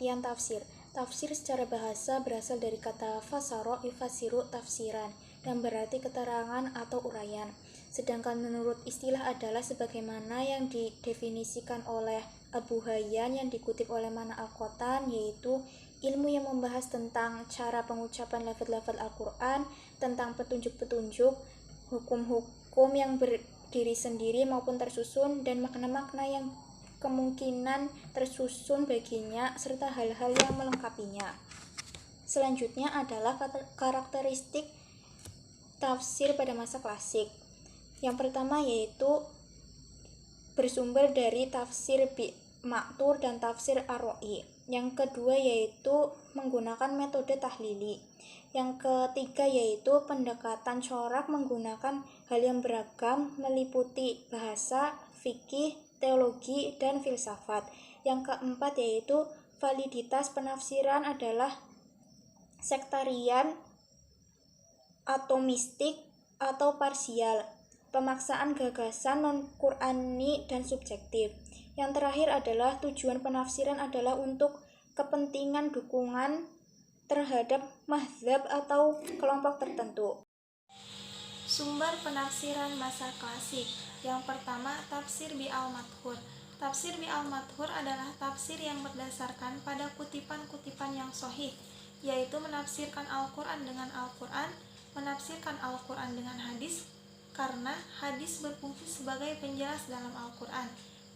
pengertian tafsir. Tafsir secara bahasa berasal dari kata fasaro yufasiru tafsiran yang berarti keterangan atau uraian. Sedangkan menurut istilah adalah sebagaimana yang didefinisikan oleh Abu Hayyan yang dikutip oleh Mana Al-Qatan, yaitu ilmu yang membahas tentang cara pengucapan lafaz-lafaz Al-Quran, tentang petunjuk-petunjuk, hukum-hukum yang berdiri sendiri maupun tersusun, dan makna-makna yang kemungkinan tersusun baginya, serta hal-hal yang melengkapinya. Selanjutnya adalah karakteristik tafsir pada masa klasik. Yang pertama yaitu bersumber dari tafsir Ma'thur dan tafsir Ar-Ra'i. Yang kedua yaitu menggunakan metode tahlili. Yang ketiga yaitu pendekatan corak menggunakan hal yang beragam meliputi bahasa, fikih, teologi, dan filsafat. Yang keempat yaitu validitas penafsiran adalah sektarian, atomistik, atau parsial, pemaksaan gagasan non-Qur'ani dan subjektif. Yang terakhir adalah tujuan penafsiran adalah untuk kepentingan dukungan terhadap mazhab atau kelompok tertentu. Sumber penafsiran masa klasik. Yang pertama, tafsir bi al-Madhur. Tafsir bi al-Madhur adalah tafsir yang berdasarkan pada kutipan-kutipan yang sahih, yaitu menafsirkan Al-Quran dengan Al-Quran, menafsirkan Al-Quran dengan hadis, karena hadis berfungsi sebagai penjelas dalam Al-Quran,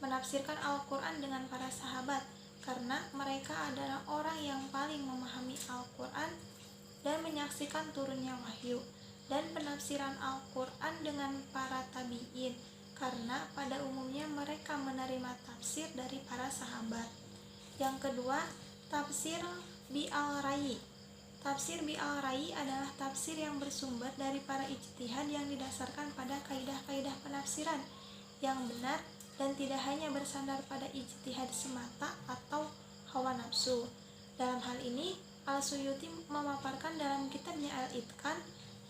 menafsirkan Al-Quran dengan para sahabat, karena mereka adalah orang yang paling memahami Al-Quran dan menyaksikan turunnya wahyu, dan penafsiran Al-Quran dengan para tabi'in, karena pada umumnya mereka menerima tafsir dari para sahabat. Yang kedua, tafsir bi al-Ra'i. Tafsir bi al-Ra'i adalah tafsir yang bersumber dari para ijtihad yang didasarkan pada kaidah-kaidah penafsiran yang benar dan tidak hanya bersandar pada ijtihad semata atau hawa nafsu. Dalam hal ini, Al-Suyuti memaparkan dalam kitabnya Al-Itqan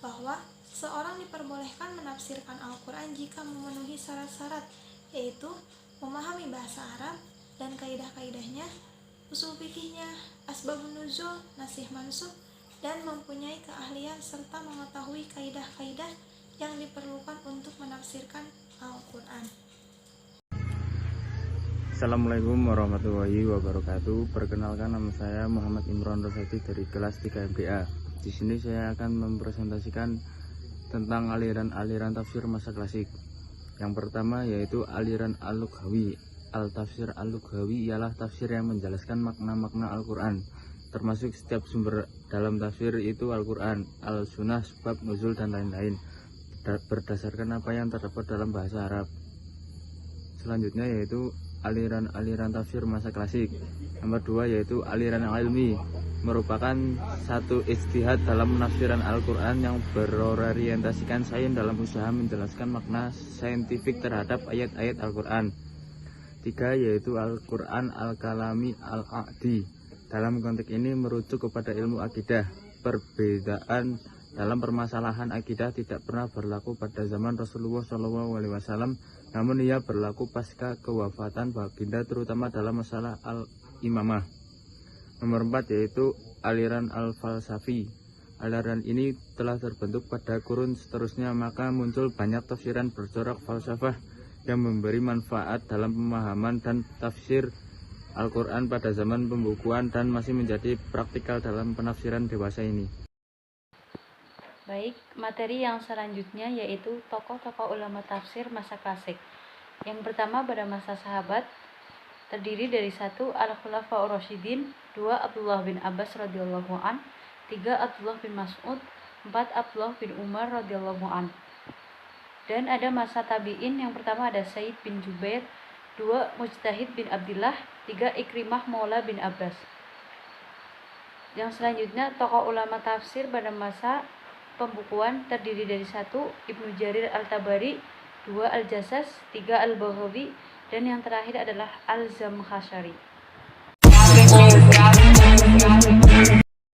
bahwa seorang diperbolehkan menafsirkan Al-Quran jika memenuhi syarat-syarat, yaitu memahami bahasa Arab dan kaidah-kaidahnya, usul fikihnya, asbabun nuzul, nasih mansukh, dan mempunyai keahlian serta mengetahui kaidah-kaidah yang diperlukan untuk menafsirkan Al-Quran. Assalamualaikum warahmatullahi wabarakatuh. Perkenalkan, nama saya Muhammad Imron Rosadi dari kelas 3 MDA. Di sini saya akan mempresentasikan tentang aliran-aliran tafsir masa klasik. Yang pertama yaitu aliran Al-Lughawi. Al-Tafsir Al-Lughawi ialah tafsir yang menjelaskan makna-makna Al-Quran, termasuk setiap sumber dalam tafsir itu Al-Quran, Al-Sunnah, sebab nuzul, dan lain-lain, berdasarkan apa yang terdapat dalam bahasa Arab. Selanjutnya yaitu aliran-aliran tafsir masa klasik. Nomor 2 yaitu aliran ilmi, merupakan satu ijtihad dalam penafsiran Al-Quran yang berorientasikan sains dalam usaha menjelaskan makna saintifik terhadap ayat-ayat Al-Quran. 3 yaitu Al-Quran Al-Kalami Al-Aqdi. Dalam konteks ini merujuk kepada ilmu akidah. Perbedaan dalam permasalahan akidah tidak pernah berlaku pada zaman Rasulullah SAW, namun ia berlaku pasca kewafatan baginda, terutama dalam masalah al-imamah. Nomor 4 yaitu aliran al-falsafi. Aliran ini telah terbentuk pada kurun seterusnya, maka muncul banyak tafsiran bercorak falsafah yang memberi manfaat dalam pemahaman dan tafsir Al-Quran pada zaman pembukuan dan masih menjadi praktikal dalam penafsiran dewasa ini. Baik, materi yang selanjutnya yaitu tokoh-tokoh ulama tafsir masa klasik. Yang pertama pada masa sahabat, terdiri dari 1 Al-Khulafaur Rasyidin, 2 Abdullah bin Abbas radhiyallahu an, 3 Abdullah bin Mas'ud, 4 Abdullah bin Umar radhiyallahu an. Dan ada masa tabi'in, yang pertama ada Said bin Jubair, 2 Mujtahid bin Abdillah, 3 Ikrimah Maula bin Abbas. Yang selanjutnya tokoh ulama tafsir pada masa pembukuan, terdiri dari 1 Ibnu Jarir Al-Tabari, 2 Al-Jassas, 3 Al-Baghawi, dan yang terakhir adalah Al-Zamkhashari.